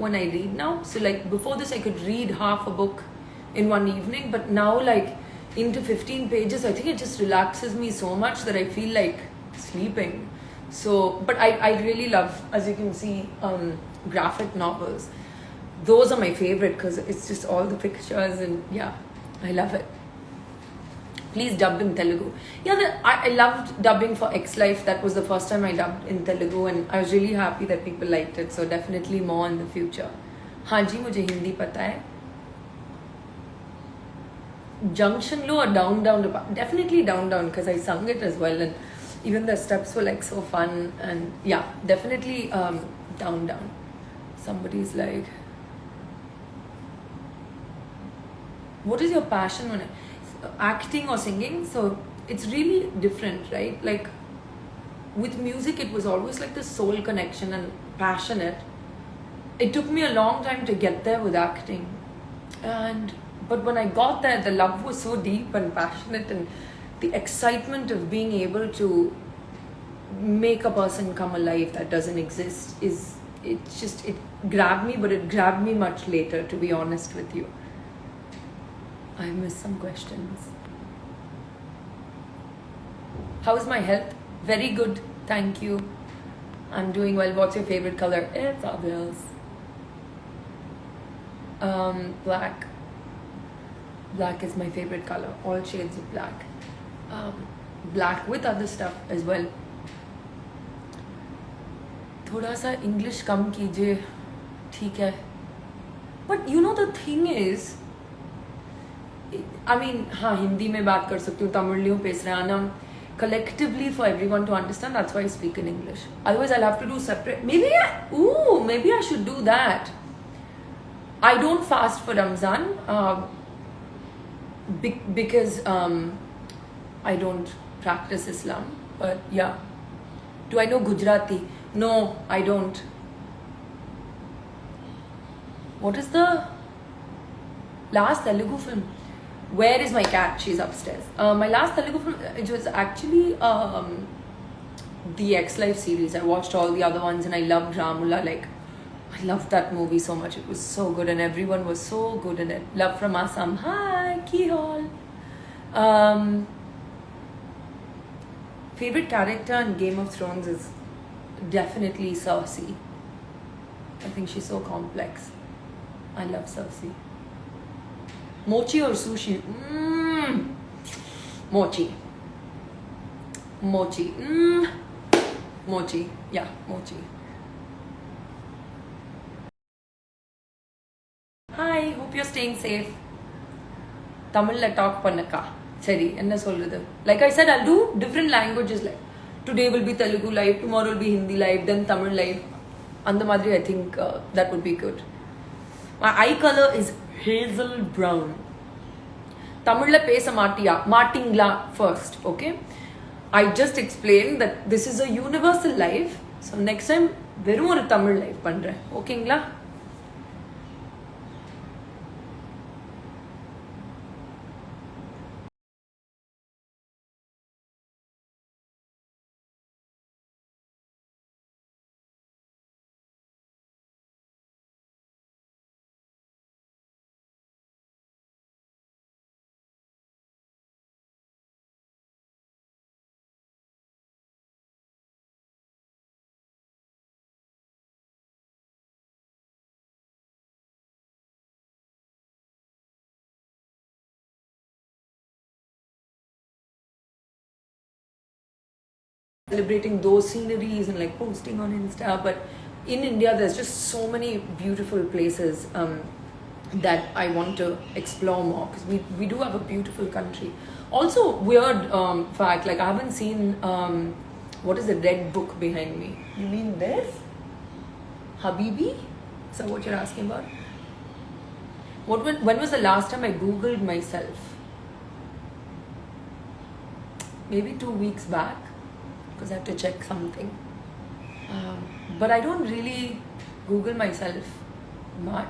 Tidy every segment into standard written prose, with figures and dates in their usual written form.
when I read now. So like before this, I could read half a book in one evening, but now like into 15 pages, I think it just relaxes me so much that I feel like sleeping. So, but I really love, as you can see, graphic novels. Those are my favorite because it's just all the pictures, and yeah, I love it. Please dub in Telugu. Yeah, I loved dubbing for X Life. That was the first time I dubbed in Telugu, and I was really happy that people liked it. So definitely more in the future. हाँ जी, मुझे हिंदी पता है. Junction Low or Down Down? Definitely Down Down because I sung it as well, and even the steps were like so fun. And yeah, definitely Down Down. Somebody's like, what is your passion when acting or singing? So it's really different, right? Like with music, it was always like the soul connection and passionate. It took me a long time to get there with acting, but when I got there, the love was so deep and passionate, and the excitement of being able to make a person come alive that doesn't exist it grabbed me, but it grabbed me much later, to be honest with you. I missed some questions. How's my health? Very good, thank you. I'm doing well. What's your favorite color? It's obvious. Black. Black is my favorite color. All shades of black. Black with other stuff as well. थोड़ा सा English कम कीजिए, ठीक है. But you know the thing is, I mean, हाँ हिंदी में बात कर सकती हूँ, तमिलियों पेसराना. Collectively for everyone to understand, that's why I speak in English. Otherwise, I'll have to do separate. Maybe I should do that. I don't fast for Ramzan because I don't practice Islam. But yeah, do I know Gujarati? No, I don't. What is the last Telugu film? Where is my cat? She's upstairs. My last Telugu film, it was actually the X Life series. I watched all the other ones and I loved Ramula. Like, I loved that movie so much. It was so good and everyone was so good in it. Love from Assam. Hi, Kihol. Favorite character in Game of Thrones is definitely Cersei. I think she's so complex. I love Cersei. Mochi or sushi? Mochi. Mochi. Mochi. Yeah, mochi. Hi, hope you're staying safe. Tamil talk pannaka. Seri, enna solradhu. Like I said, I'll do different languages. Like today will be Telugu live, tomorrow will be Hindi live, then Tamil live. And the madri, I think that would be good. My eye color is hazel brown. Tamil pesa matingla first, okay? I just explained that this is a universal life. So next time, verum oru Tamil live pandren. Okay? Celebrating those sceneries and like posting on Insta, but in India there's just so many beautiful places that I want to explore more because we do have a beautiful country. Also, weird fact, like I haven't seen what is the red book behind me? You mean this? Habibi? Is that what you're asking about? When was the last time I googled myself? Maybe 2 weeks back. Because I have to check something. But I don't really Google myself much.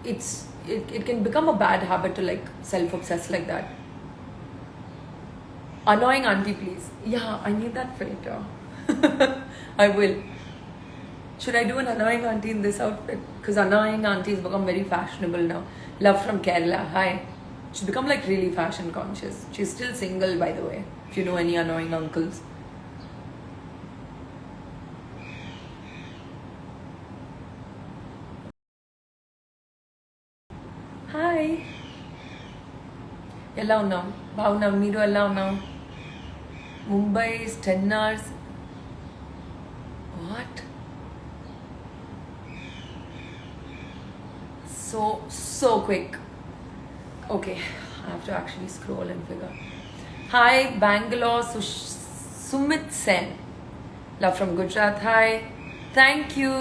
It can become a bad habit to like self-obsess like that. Annoying auntie, please. Yeah, I need that filter. I will. Should I do an annoying auntie in this outfit? Because annoying aunties become very fashionable now. Love from Kerala. Hi. She's become like really fashion conscious. She's still single, by the way, if you know any annoying uncles. Hi. ఎలా ఉన్నాం? బాగున్నాం. మీరు ఎలా ఉన్నాం? Mumbai is 10 hours. What? So quick. Okay, I have to actually scroll and figure. Hi, Bangalore, Sumit Sen. Love from Gujarat. Hi. Thank you.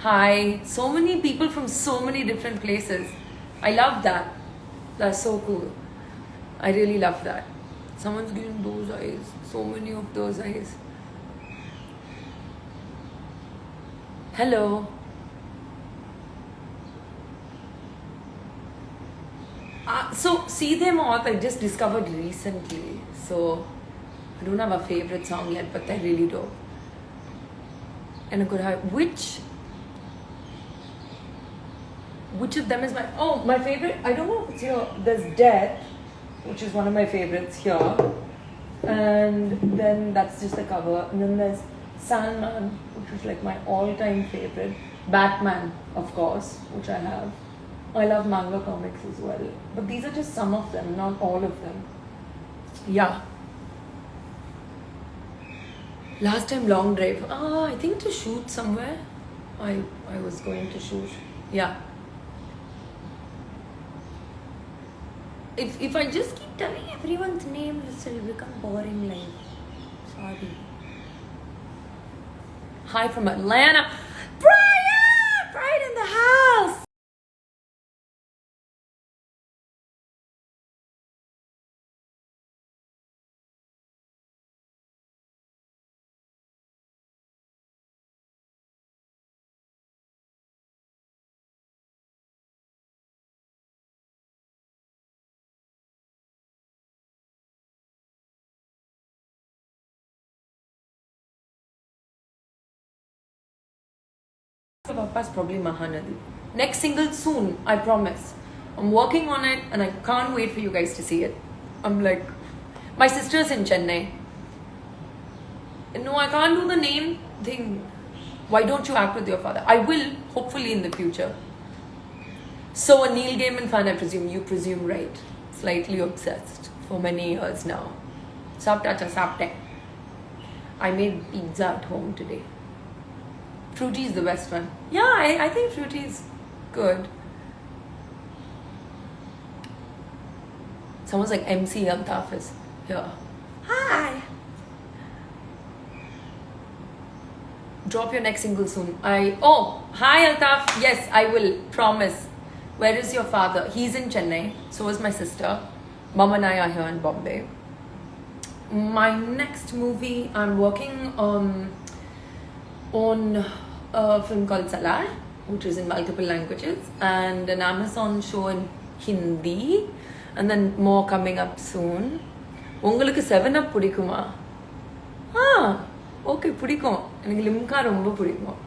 Hi. So many people from so many different places. I love that. That's so cool. I really love that. Someone's giving those eyes. So many of those eyes. Hello. So See Them Off I just discovered recently. So I don't have a favorite song yet, but I really do. And I could have which of them is my favorite? I don't know if it's here. There's Death, which is one of my favorites here. And then that's just the cover. And then there's Sandman, which is like my all-time favorite. Batman, of course, which I have. I love manga comics as well. But these are just some of them, not all of them. Yeah. Last time long drive. I think to shoot somewhere. I was going to shoot. Yeah. If I just keep telling everyone's name, it will become boring life. Sorry. Hi from Atlanta. Brian! Brian in the house! Papa's probably Mahanadi. Next single soon, I promise. I'm working on it and I can't wait for you guys to see it. I'm like, my sister's in Chennai. No, I can't do the name thing. Why don't you act with your father? I will, hopefully in the future. So a Neil Gaiman fan, I presume. You presume right. Slightly obsessed for many years now. Sapte. I made pizza at home today. Fruity is the best one. Yeah, I think Fruity is good. Someone's like MC Altaf is here. Hi. Drop your next single soon. Hi Altaf. Yes, I will. Promise. Where is your father? He's in Chennai. So is my sister. Mom and I are here in Bombay. My next movie, I'm working on a film called Salar, which is in multiple languages, and an Amazon show in Hindi, and then more coming up soon. உங்களுக்கு 7up பிடிக்குமா? Okay பிடிக்கும். எனக்கு லிம்கா ரொம்ப பிடிக்கும்.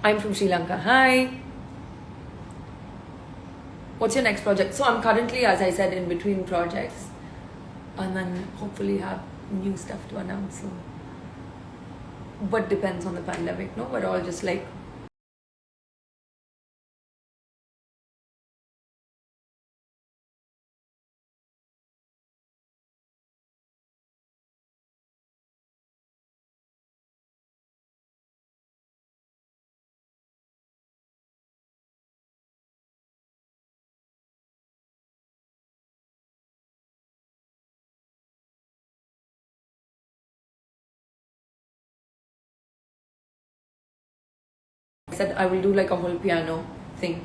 I'm from Sri Lanka. Hi. What's your next project? So I'm currently, as I said, in between projects, and then hopefully have new stuff to announce soon. But depends on the pandemic, no? We're all just like said I will do like a whole piano thing.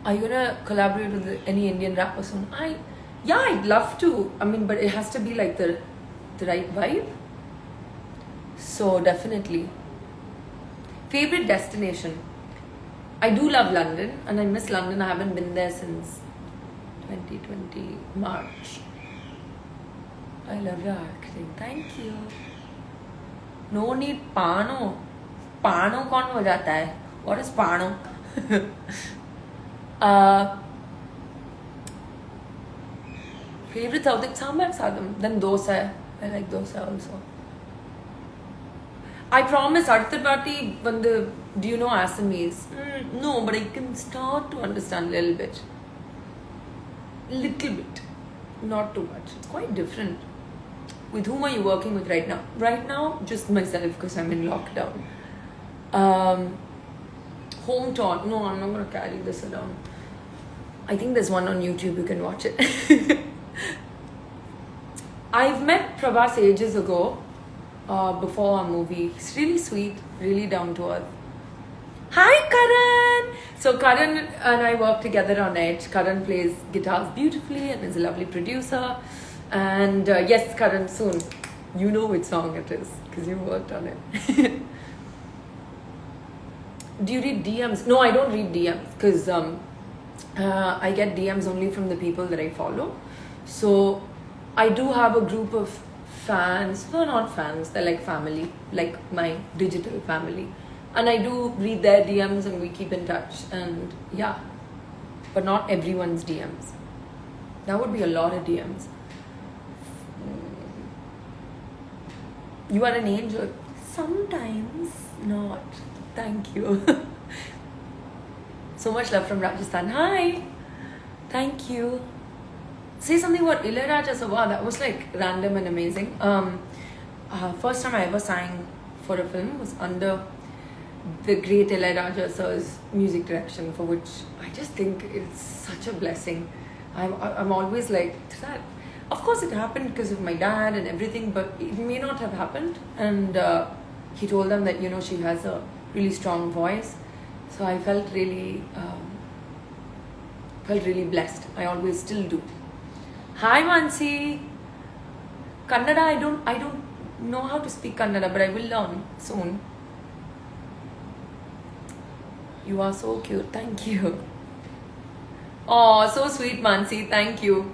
Are you gonna collaborate with any Indian rapper soon? I'd love to. I mean, but it has to be like the right vibe. So definitely. Favorite destination? I do love London and I miss London. I haven't been there since 2020 March. I love your acting. Thank you. No need Pano. Pano कौन बजाता है? What is Pano? uh, favorite South Indian sambar sadam. Then dosa. I like dosa also. I promise, Arthapati, when the do you know Assamese? No, but I can start to understand a little bit. Little bit. Not too much. It's quite different. With whom are you working with right now? Right now, just myself because I'm in lockdown. Home taught. No, I'm not going to carry this around. I think there's one on YouTube. You can watch it. I've met Prabhas ages ago. Before our movie. He's really sweet, really down to earth. Hi Karan! So Karan and I work together on Edge. Karan plays guitars beautifully and is a lovely producer. And yes, Karan, soon. You know which song it is because you worked on it. Do you read DMs? No, I don't read DMs because I get DMs only from the people that I follow. So I do have a group of fans, no, not fans, they're like family, like my digital family, and I do read their DMs and we keep in touch, and yeah, but not everyone's DMs. That would be a lot of DMs. You are an angel. Sometimes not. Thank you. So much love from Rajasthan. Hi. Thank you. Say something about Ilayaraja. So wow, that was like random and amazing. First time I ever sang for a film was under the great Ilayaraja sir's music direction, for which I just think it's such a blessing. I'm always like, that. Of course, it happened because of my dad and everything, but it may not have happened. And he told them that she has a really strong voice, so I felt really blessed. I always still do. Hi Mansi. Kannada, I don't know how to speak Kannada, but I will learn soon. You are so cute. Thank you. Oh, so sweet, Mansi. Thank you.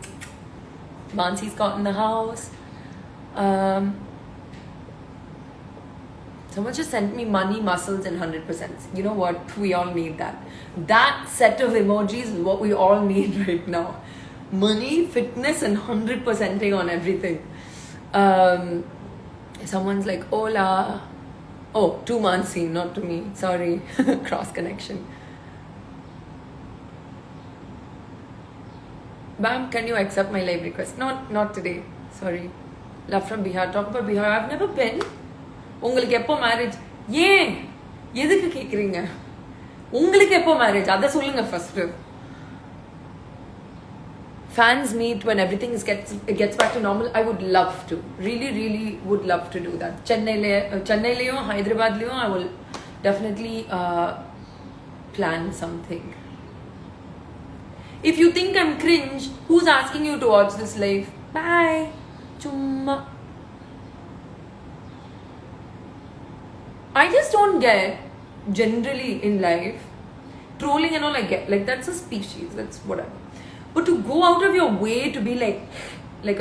Mansi's got in the house. Someone just sent me money, muscles, and 100%. You know what? We all need that. That set of emojis is what we all need right now. Money, fitness, and 100%ing on everything. Someone's like, hola. Oh, to Mansi, not to me. Sorry. Cross connection. Bam, can you accept my live request? Not today. Sorry. Love from Bihar. Talk about Bihar. I've never been. உங்களுக்கு எப்போ marriage? ஏன் எதுக்கு கேக்குறீங்க? உங்களுக்கு எப்போ marriage? அத சொல்லுங்க first. Fans meet when everything gets back to normal. I would love to. Really would love to do that. Chennailayum, Hyderabadlayum, I will definitely plan something. If you think I'm cringe, who's asking you to watch this live? Bye. Chumma. I just don't get, generally in life, trolling and all I get. Like, that's a species, that's whatever. But to go out of your way to be like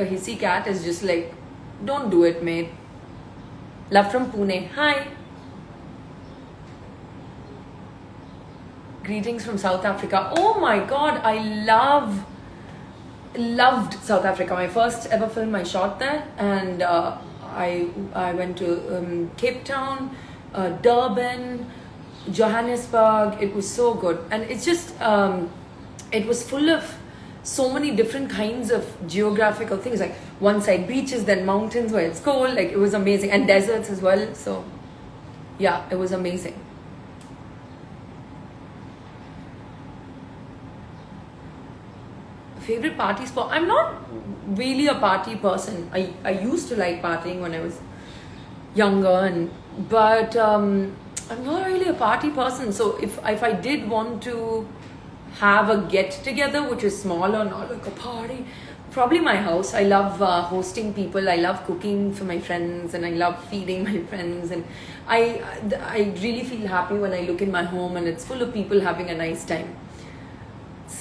a hissy cat is just like, don't do it, mate. Love from Pune. Hi. Greetings from South Africa. Oh my God, I loved South Africa. My first ever film I shot there, and I went to Cape Town, Durban, Johannesburg. It was so good, and it's just it was full of so many different kinds of geographical things, like one side beaches, then mountains where it's cold. Like, it was amazing, and deserts as well. So yeah, it was amazing. Favorite party spot? I'm not really a party person. I used to like partying when I was younger, but I'm not really a party person. So if I did want to have a get together which is smaller, not like a party, probably my house. I love hosting people. I love cooking for my friends, and I love feeding my friends, and I really feel happy when I look in my home and it's full of people having a nice time.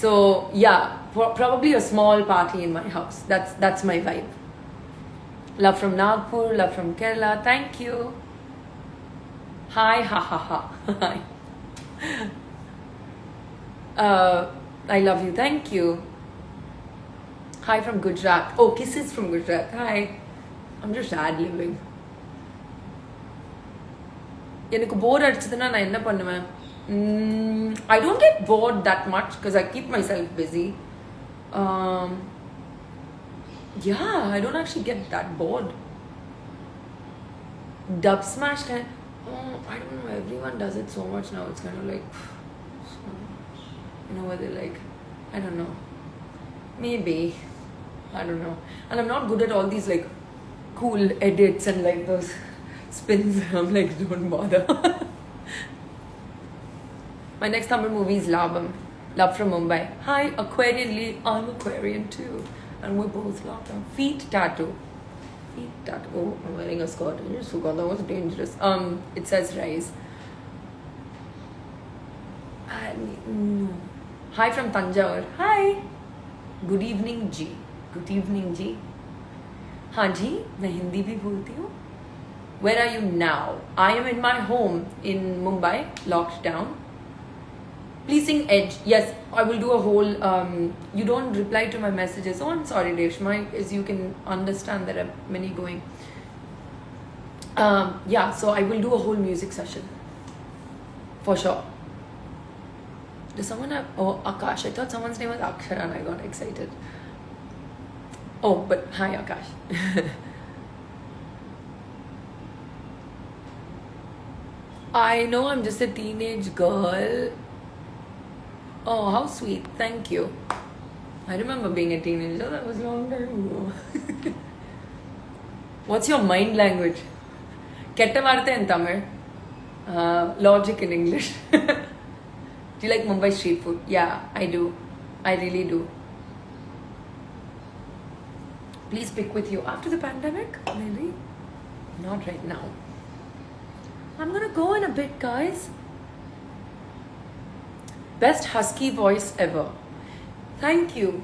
So yeah, probably a small party in my house. That's my vibe. Love from Nagpur, love from Kerala. Thank you. Hi, ha ha ha. Hi. I love you. Thank you. Hi from Gujarat. Oh, kisses from Gujarat. Hi. I'm just ad-libbing. எனக்கு போர் அடிச்சதுன்னா நான் என்ன பண்ணுவேன்? I don't get bored that much because I keep myself busy. Yeah, I don't actually get that bored. Dub smash kind. I don't know. Everyone does it so much now. It's kind of like, where they're like, I don't know. Maybe. I don't know. And I'm not good at all these like cool edits and like those spins. I'm like, don't bother. My next Tamil movie is Labam. Love from Mumbai. Hi, Aquarian Lee. I'm Aquarian too. And we're both locked on. Feet tattoo. Feet tattoo. Oh, I'm wearing a skirt. I just forgot. That was dangerous. It says rise. No. Hi from Tanjore. Hi. Good evening, G. Good evening, G. हाँ जी, मैं हिंदी भी बोलती हूँ. Where are you now? I am in my home in Mumbai, locked down. Please sing Edge. Yes, I will do a whole. You don't reply to my messages. Oh, I'm sorry, Reshma. As you can understand, there are many going. Yeah, so I will do a whole music session. For sure. Does someone have. Oh, Akash. I thought someone's name was Akshara and I got excited. Oh, but hi, Akash. I know I'm just a teenage girl. Oh, how sweet. Thank you. I remember being a teenager. That was a long time ago. What's your mind language? Ketta vartha in Tamil. Logic in English. Do you like Mumbai street food? Yeah, I do. I really do. Please pick with you after the pandemic, maybe. Not right now. I'm gonna go in a bit, guys. Best husky voice ever. Thank you.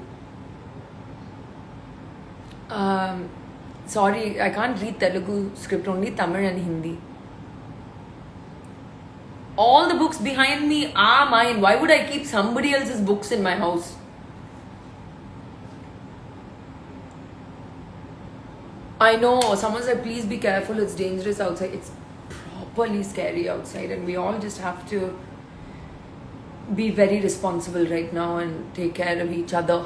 Sorry, I can't read Telugu script, only Tamil and Hindi. All the books behind me are mine. Why would I keep somebody else's books in my house? I know, someone said please be careful, it's dangerous outside. It's properly scary outside and we all just have to be very responsible right now and take care of each other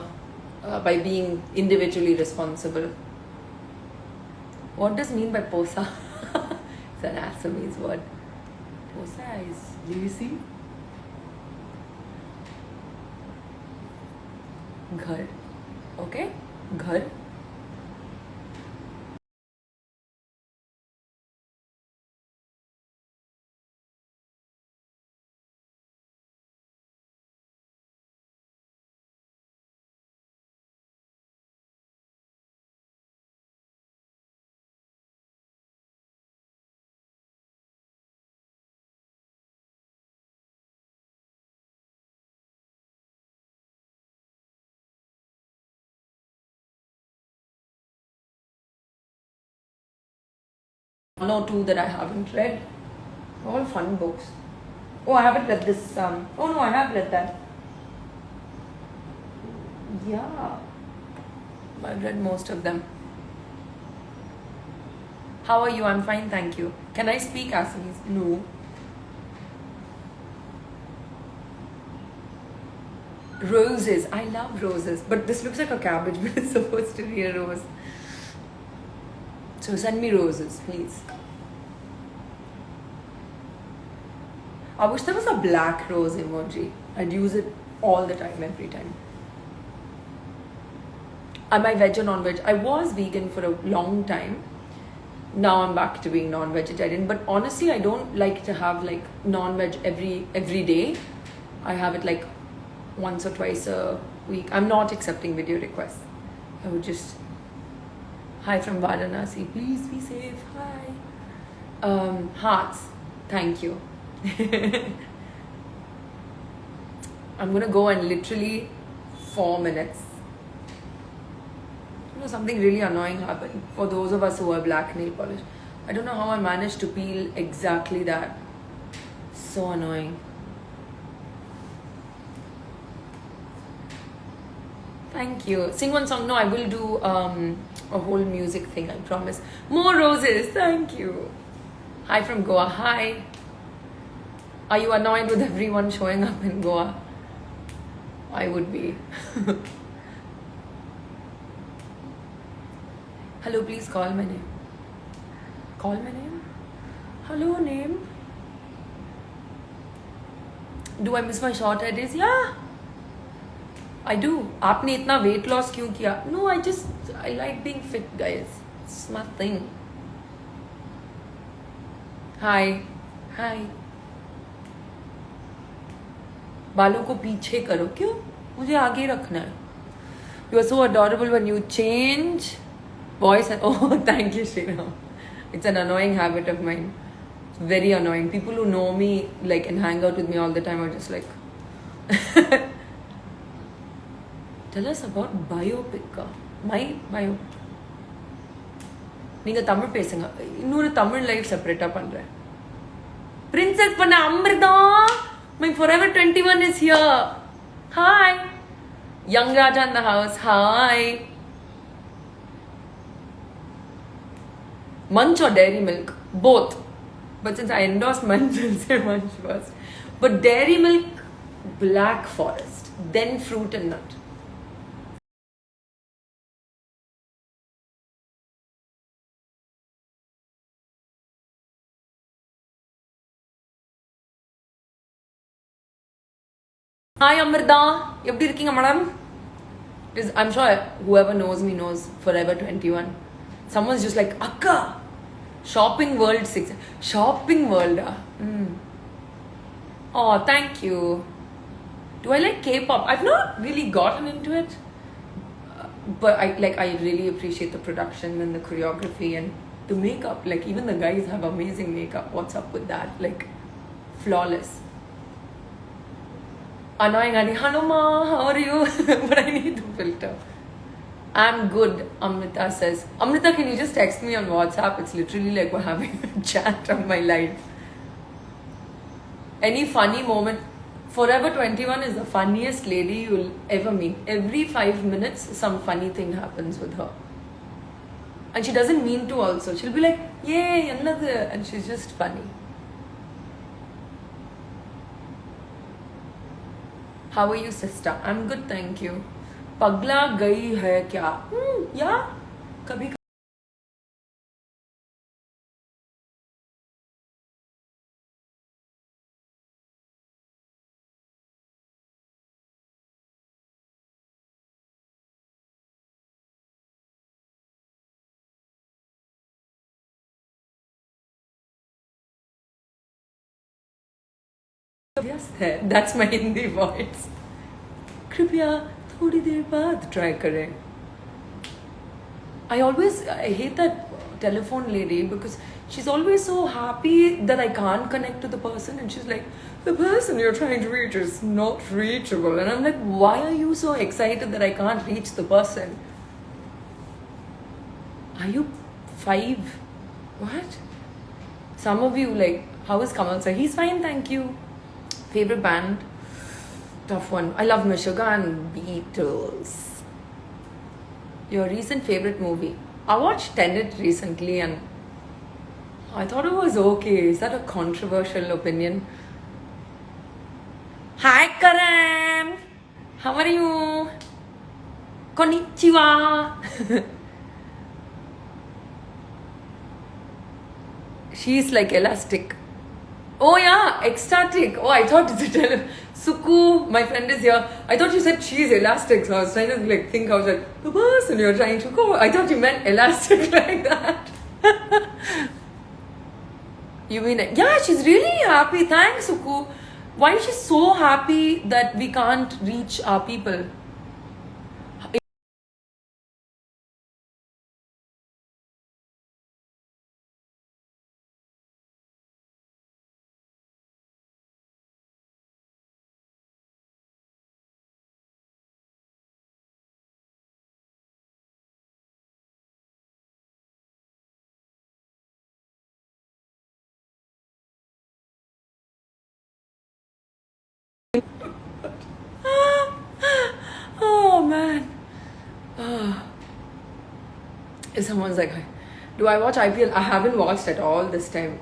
by being individually responsible. What does mean by posa? It's an Assamese word. Posa is lazy. Ghar. Okay? Ghar. One or two that I haven't read. All fun books. Oh, I haven't read this. Oh no, I have read that. Yeah. I've read most of them. How are you? I'm fine, thank you. Can I speak Assamese? No. Roses. I love roses. But this looks like a cabbage, but it's supposed to be a rose. So send me roses, please. I wish there was a black rose emoji. I'd use it all the time, every time. Am I veg or non-veg? I was vegan for a long time. Now I'm back to being non-vegetarian. But honestly, I don't like to have like non-veg every day. I have it like once or twice a week. I'm not accepting video requests. I would just... Hi from Varanasi. Please be safe. Hi. Hearts. Thank you. I'm gonna go in literally 4 minutes. You know, something really annoying happened for those of us who wear black nail polish. I don't know how I managed to peel exactly that. So annoying. Thank you. Sing one song. No, I will do a whole music thing, I promise. More roses. Thank you. Hi from Goa. Hi. Are you annoyed with everyone showing up in Goa? I would be. Hello, please call my name. Call my name? Hello, name. Do I miss my short hair days? Yeah. I do. आपने इतना weight loss क्यों किया? No, I like being fit, guys. It's my thing. Hi. Hi. बालों को पीछे करो. क्यों? मुझे आगे रखना है. You are so adorable when you change voice. Oh, thank you, Sriram. It's an annoying habit of mine. It's very annoying. People who know me, like, and hang out with me all the time are just like... Tell us about biopic. My bio. நீங்க தமிழ் பேசுங்க. இன்னொரு Tamil live செப்பரேட்டா பண்றேன். Princess பண்ண Amrita. My Forever 21 is here. Hi. Young Raja in the house. Hi. Munch or Dairy Milk? Both. But since I endorse Munch, I'll say Munch first. But Dairy Milk, Black Forest. Then Fruit and Nut. Hi Amrita, எப்படி இருக்கீங்க madam? I'm sure whoever knows me knows Forever 21. Someone's just like, Akka, Shopping World 6. Shopping World. Oh, thank you. Do I like K-pop? I've not really gotten into it. But I really appreciate the production and the choreography and the makeup. Like, even the guys have amazing makeup. What's up with that? Like, flawless. Annoying Annie, hello ma, how are you? But I need the filter. I'm good, Amrita says. Amrita, can you just text me on WhatsApp? It's literally like we're having a chat of my life. Any funny moment? Forever 21 is the funniest lady you'll ever meet. Every 5 minutes, some funny thing happens with her. And she doesn't mean to also. She'll be like, yay, another. And she's just funny. How are you, sister? I'm good, thank you. पगला गई है क्या? या कभी व्यस्त है. That's my Hindi voice. कृपया थोड़ी देर बाद try करें. I hate that telephone lady because she's always so happy that I can't connect to the person, and she's like, the person you're trying to reach is not reachable. And I'm like, why are you so excited that I can't reach the person? Are you 5? What? Some of you, like, how is Kamal sir? He's fine, thank you. Favorite band? Tough one. I love Meshuggah and Beatles. Your recent favorite movie? I watched Tenet recently and I thought it was okay. Is that a controversial opinion? Hi Karan! How are you? Konnichiwa! She's like elastic. Oh yeah, ecstatic. Oh, I thought it's a Suku, my friend is here. I thought you said she's elastic, so I was trying to like think. I was like, the person you're trying to go. I thought you meant elastic like that. You mean it? Yeah, she's really happy. Thanks, Suku. Why is she so happy that we can't reach our people? Oh man. Ah. If someone's like, do I watch IPL? I haven't watched at all this time.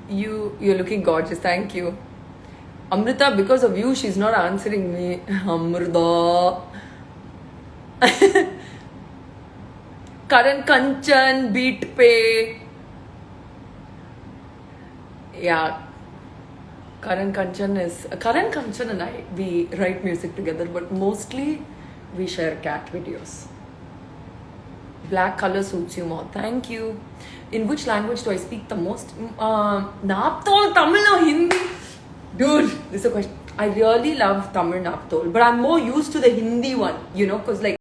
You're looking gorgeous. Thank you. Amrita, because of you, she's not answering me. Amrita. Karan Kanchan, Beat Pay. Yeah. Karan Kanchan and I, we write music together, but mostly we share cat videos. Black color suits you more. Thank you. In which language do I speak the most? Naptol, Tamil or Hindi? Dude, this is a question. I really love Tamil Naptol, but I'm more used to the Hindi one, because like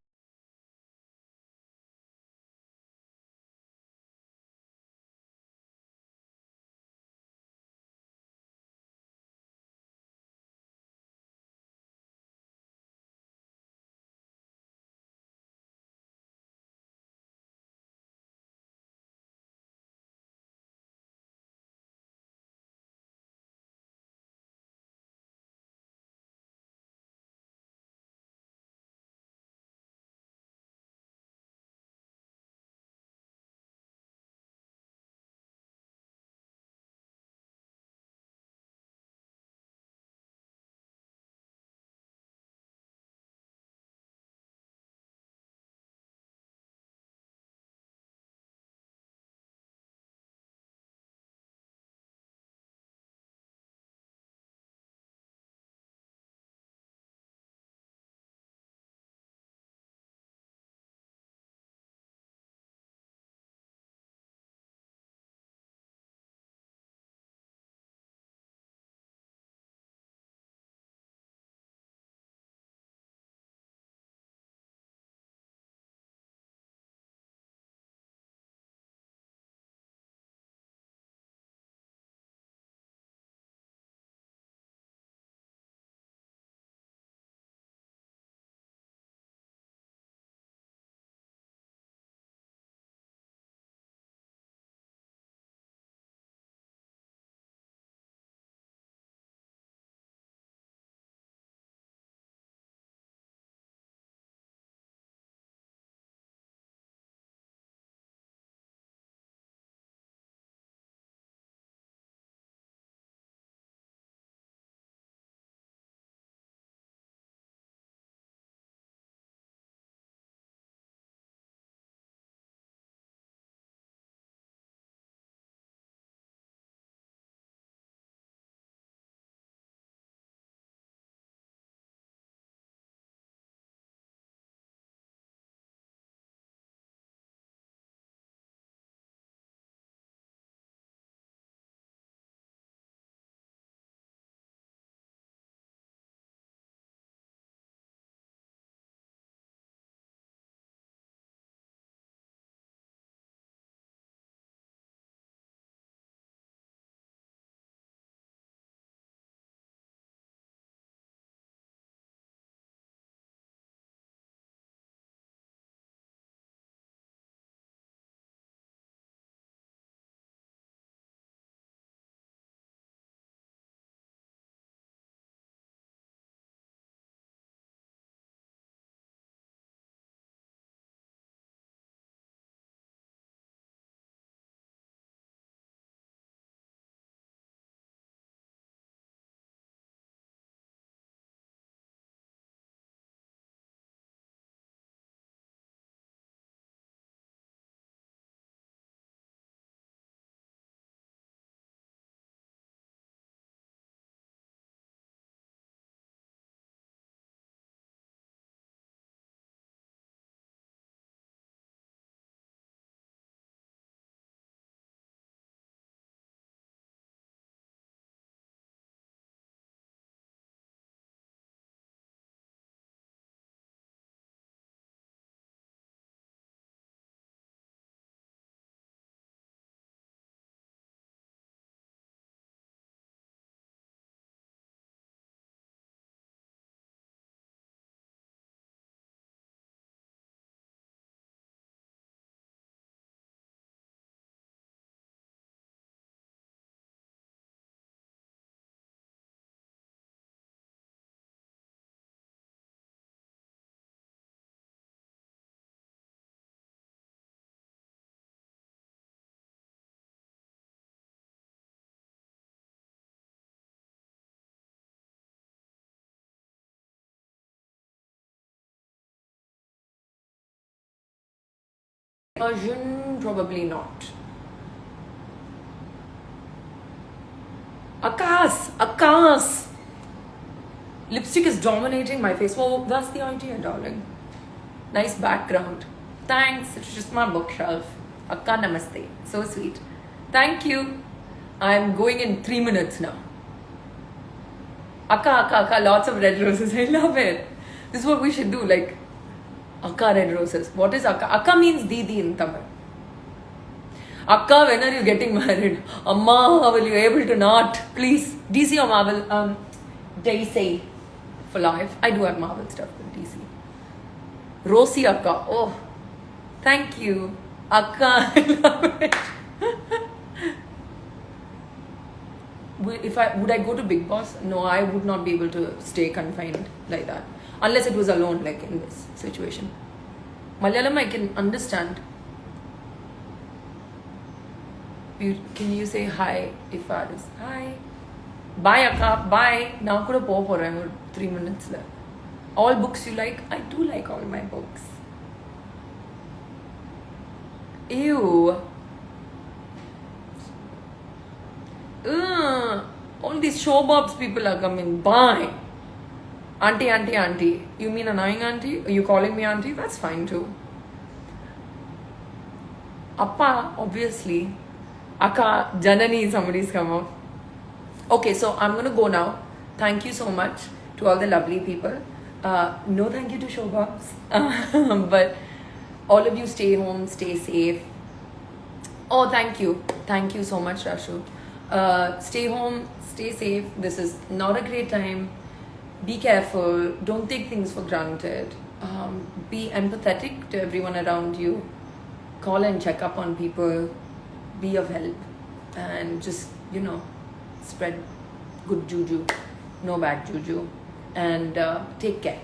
Version, probably not. Akas. Lipstick is dominating my face. Well, that's the idea, darling. Nice background. Thanks. It's just my bookshelf. Akka namaste. So sweet. Thank you. I'm going in 3 minutes now. Akka. Lots of red roses. I love it. This is what we should do. Like, Akka red roses. What is Akka? Akka means Didi in Tamil. Akka, when are you getting married? Amma, will you able to not? Please. DC or Marvel? DC for life. I do have Marvel stuff with DC. Rosie Akka. Oh, thank you. Akka, I love it. Would I go to Big Boss? No, I would not be able to stay confined like that. Unless it was alone, like in this situation. Malayalam I can understand. Can you say hi if Faris? Hi. Bye Akka. Bye. Now kuda po poren 3 minutes left. All books you like? I do like all my books. Ew. All these showbobs people are coming. Bye. Auntie. You mean annoying auntie? Are you calling me auntie? That's fine too. Appa, obviously. Akka, Janani, somebody's come up. Okay, so I'm going to go now. Thank you so much to all the lovely people. No thank you to showbobs. But all of you stay home, stay safe. Oh, thank you. Thank you so much, Rashu. Stay home, stay safe. This is not a great time. Be careful. Don't take things for granted. Be empathetic to everyone around you. Call and check up on people. Be of help. And just, spread good juju. No bad juju. And take care.